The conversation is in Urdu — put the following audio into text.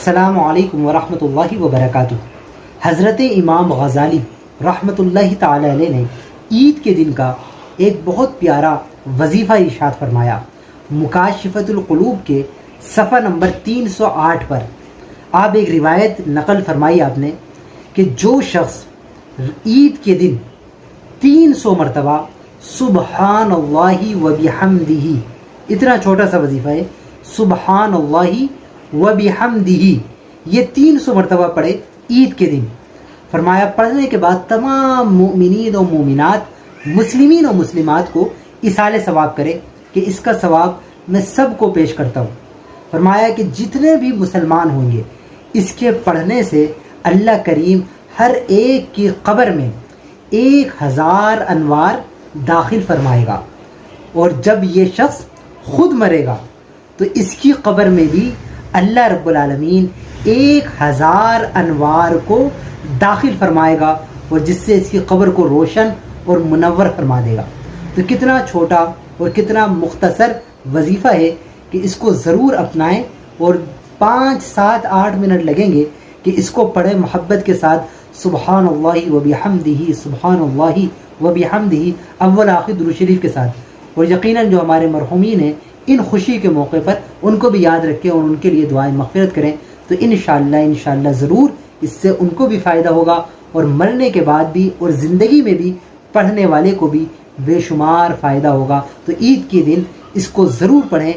السلام علیکم ورحمۃ اللہ وبرکاتہ۔ حضرت امام غزالی رحمۃ اللہ تعالی علیہ نے عید کے دن کا ایک بہت پیارا وظیفہ ارشاد فرمایا۔ مکاشفۃ القلوب کے صفحہ نمبر 308 پر آپ ایک روایت نقل فرمائی آپ نے کہ جو شخص عید کے دن 300 مرتبہ سبحان اللہ وبحمدہ، اتنا چھوٹا سا وظیفہ ہے، سبحان اللہ وبحمدہ، یہ 300 مرتبہ پڑھے عید کے دن، فرمایا پڑھنے کے بعد تمام مومنین و مومنات، مسلمین و مسلمات کو ایصال ثواب کرے کہ اس کا ثواب میں سب کو پیش کرتا ہوں۔ فرمایا کہ جتنے بھی مسلمان ہوں گے اس کے پڑھنے سے اللہ کریم ہر ایک کی قبر میں 1000 انوار داخل فرمائے گا، اور جب یہ شخص خود مرے گا تو اس کی قبر میں بھی اللہ رب العالمین 1000 انوار کو داخل فرمائے گا، اور جس سے اس کی قبر کو روشن اور منور فرما دے گا۔ تو کتنا چھوٹا اور کتنا مختصر وظیفہ ہے کہ اس کو ضرور اپنائیں، اور 5 7 8 منٹ لگیں گے کہ اس کو پڑھیں محبت کے ساتھ، سبحان اللہ وبحمدہ، سبحان اللہ وبحمدہ، اول آخر درود شریف کے ساتھ۔ اور یقیناً جو ہمارے مرحومین ہیں ان خوشی کے موقع پر ان کو بھی یاد رکھیں اور ان کے لیے دعائیں مغفرت کریں، تو انشاءاللہ ضرور اس سے ان کو بھی فائدہ ہوگا، اور مرنے کے بعد بھی اور زندگی میں بھی پڑھنے والے کو بھی بے شمار فائدہ ہوگا۔ تو عید کے دن اس کو ضرور پڑھیں